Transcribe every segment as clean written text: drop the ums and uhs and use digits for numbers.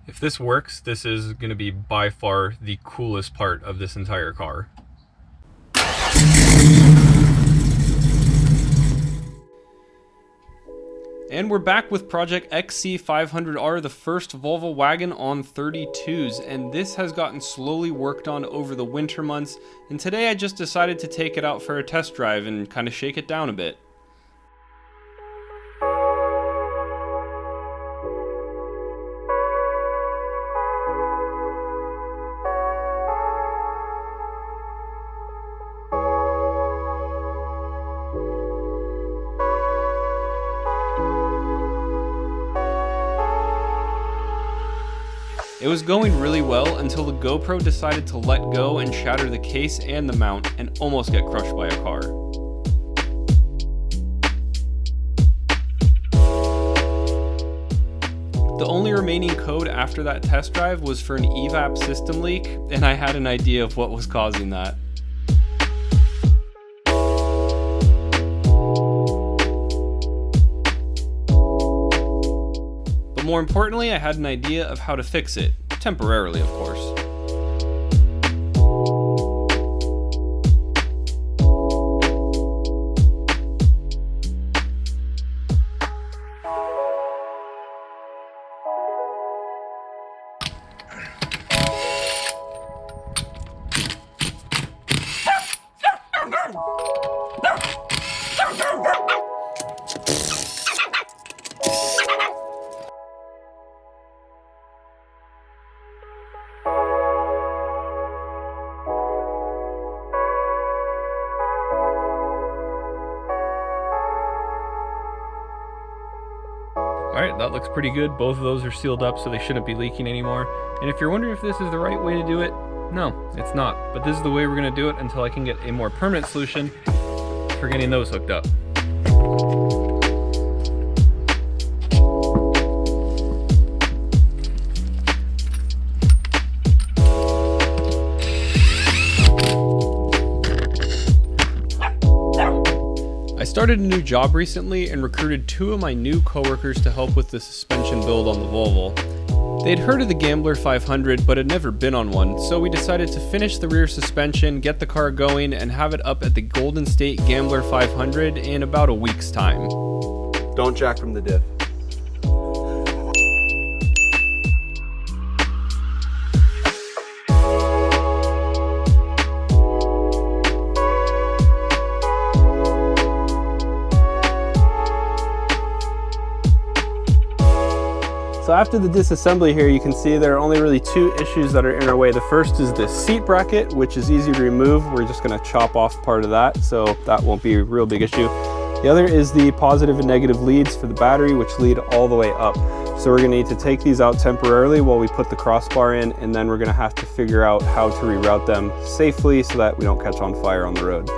If this works, this is going to be by far the coolest part of this entire car. And we're back with Project XC500R, the first Volvo Wagon on 32s, and this has gotten slowly worked on over the winter months, and today I just decided to take it out for a test drive and kind of shake it down a bit. It was going really well until the GoPro decided to let go and shatter the case and the mount and almost get crushed by a car. The only remaining code after that test drive was for an EVAP system leak, and I had an idea of what was causing that. More importantly, I had an idea of how to fix it, temporarily of course. Alright, that looks pretty good. Both of those are sealed up, so they shouldn't be leaking anymore. And if you're wondering if this is the right way to do it, no, it's not. But this is the way we're going to do it until I can get a more permanent solution for getting those hooked up. I started a new job recently and recruited 2 of my new coworkers to help with the suspension build on the Volvo. They'd heard of the Gambler 500 but had never been on one, so we decided to finish the rear suspension, get the car going, and have it up at the Golden State Gambler 500 in about a week's time. Don't jack from the diff. So after the disassembly here, you can see there are only really 2 issues that are in our way. The first is the seat bracket, which is easy to remove. We're just gonna chop off part of that, so that won't be a real big issue. The other is the positive and negative leads for the battery, which lead all the way up. So we're gonna need to take these out temporarily while we put the crossbar in, and then we're gonna have to figure out how to reroute them safely so that we don't catch on fire on the road.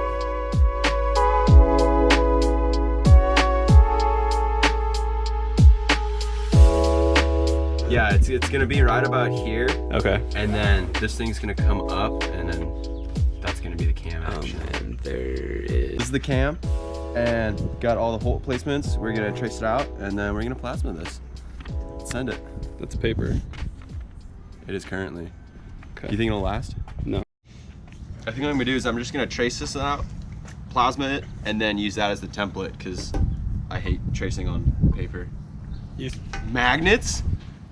Yeah, it's gonna be right about here. Okay. And then this thing's gonna come up, and then that's gonna be the cam action. And there is. This is the cam, and got all the hole placements. We're gonna trace it out, and then we're gonna plasma this. Send it. That's paper. It is currently. Okay. Do you think it'll last? No. I think what I'm gonna do is I'm just gonna trace this out, plasma it, and then use that as the template, because I hate tracing on paper. Yes. Magnets?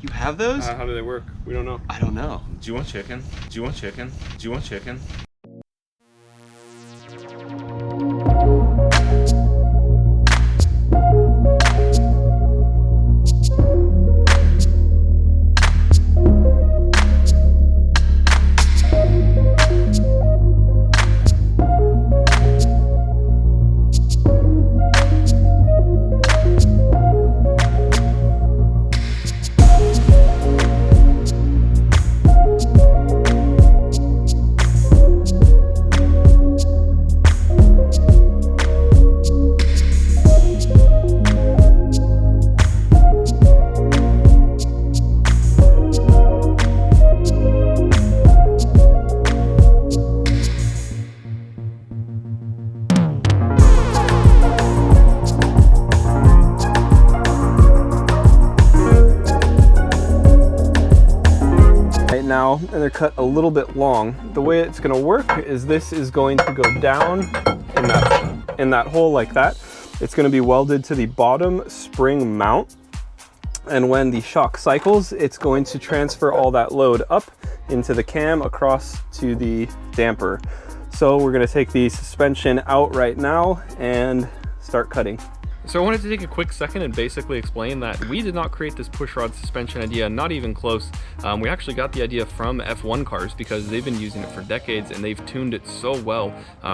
You have those? How do they work? We don't know. I don't know. Do you want chicken? Do you want chicken? Do you want chicken? now, and they're cut a little bit long. The way it's gonna work is this is going to go down in that hole like that. It's gonna be welded to the bottom spring mount. And when the shock cycles, it's going to transfer all that load up into the cam across to the damper. So we're gonna take the suspension out right now and start cutting. So I wanted to take a quick second and basically explain that we did not create this pushrod suspension idea, not even close. We actually got the idea from F1 cars because they've been using it for decades and they've tuned it so well.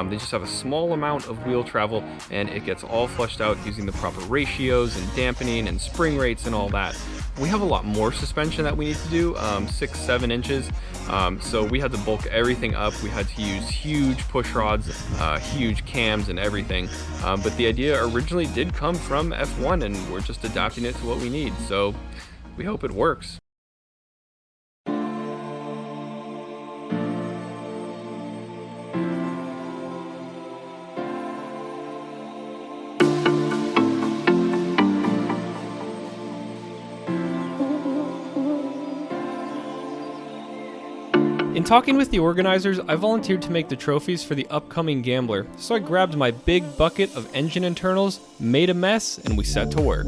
They just have a small amount of wheel travel and it gets all flushed out using the proper ratios and dampening and spring rates and all that. We have a lot more suspension that we need to do, 6-7 inches. So we had to bulk everything up. We had to use huge push rods, huge cams and everything. But the idea originally did come from F1 and we're just adapting it to what we need. So we hope it works. In talking with the organizers, I volunteered to make the trophies for the upcoming Gambler, so I grabbed my big bucket of engine internals, made a mess, and we set to work.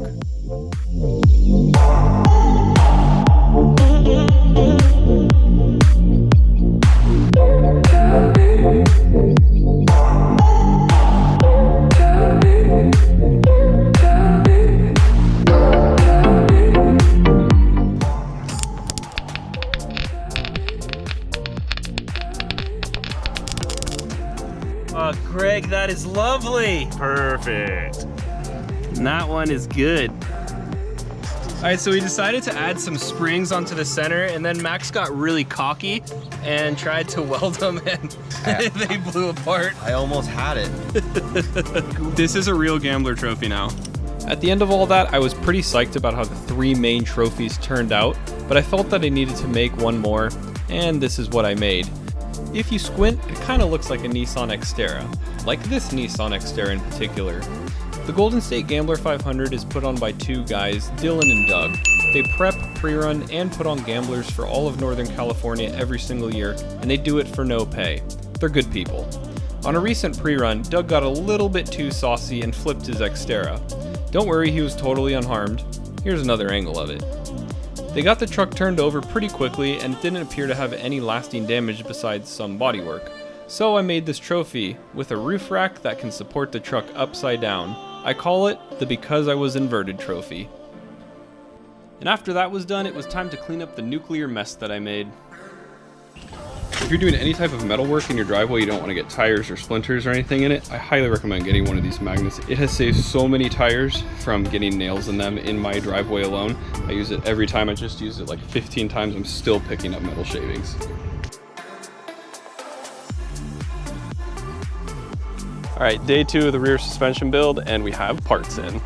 Greg, that is lovely. Perfect. And that one is good. All right, so we decided to add some springs onto the center, and then Max got really cocky and tried to weld them, and they blew apart. I almost had it. This is a real Gambler trophy now. At the end of all that, I was pretty psyched about how the 3 main trophies turned out, but I felt that I needed to make one more, and this is what I made. If you squint, it kind of looks like a Nissan Xterra, like this Nissan Xterra in particular. The Golden State Gambler 500 is put on by 2 guys, Dylan and Doug. They prep, pre-run, and put on Gamblers for all of Northern California every single year, and they do it for no pay. They're good people. On a recent pre-run, Doug got a little bit too saucy and flipped his Xterra. Don't worry, he was totally unharmed. Here's another angle of it. They got the truck turned over pretty quickly and didn't appear to have any lasting damage besides some bodywork. So I made this trophy with a roof rack that can support the truck upside down. I call it the Because I Was Inverted trophy. And after that was done, it was time to clean up the nuclear mess that I made. If you're doing any type of metal work in your driveway, you don't want to get tires or splinters or anything in it, I highly recommend getting one of these magnets. It has saved so many tires from getting nails in them in my driveway alone. I use it every time. I just used it like 15 times. I'm still picking up metal shavings. All right, day 2 of the rear suspension build, and we have parts in.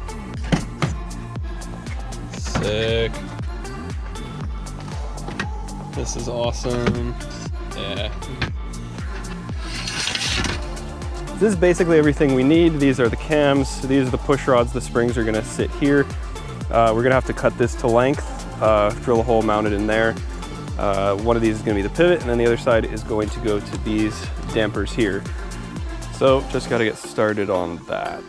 Sick. This is awesome. Yeah. This is basically everything we need. These are the cams, these are the push rods, the springs are gonna sit here. We're gonna have to cut this to length, drill a hole, mount it in there. One of these is gonna be the pivot, and then the other side is going to go to these dampers here. So just gotta get started on that.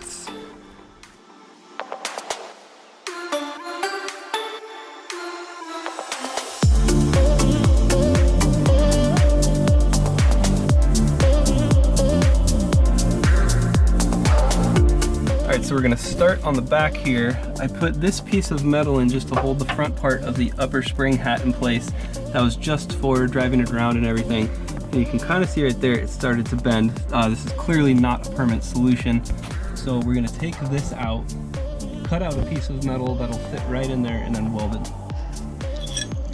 So we're gonna start on the back here. I put this piece of metal in just to hold the front part of the upper spring hat in place. That was just for driving it around and everything. And you can kind of see right there, it started to bend. This is clearly not a permanent solution. So we're gonna take this out, cut out a piece of metal that'll fit right in there, and then weld it.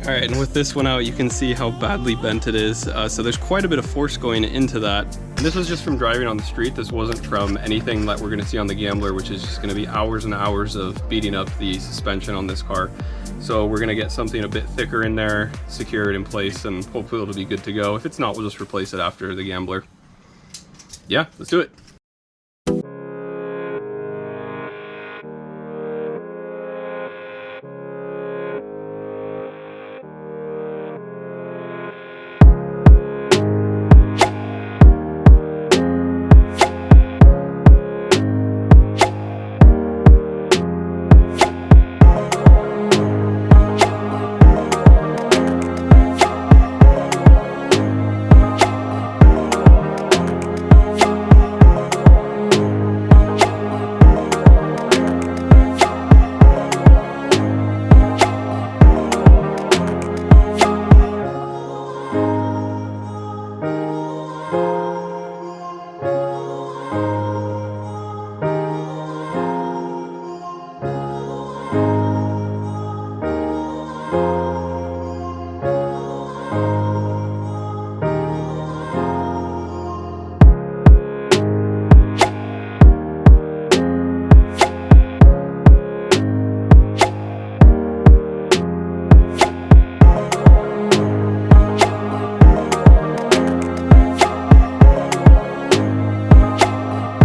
All right, and with this one out, you can see how badly bent it is. So there's quite a bit of force going into that. And this was just from driving on the street. This wasn't from anything that we're gonna see on the Gambler, which is just gonna be hours and hours of beating up the suspension on this car. So we're gonna get something a bit thicker in there, secure it in place, and hopefully it'll be good to go. If it's not, we'll just replace it after the Gambler. Yeah, let's do it.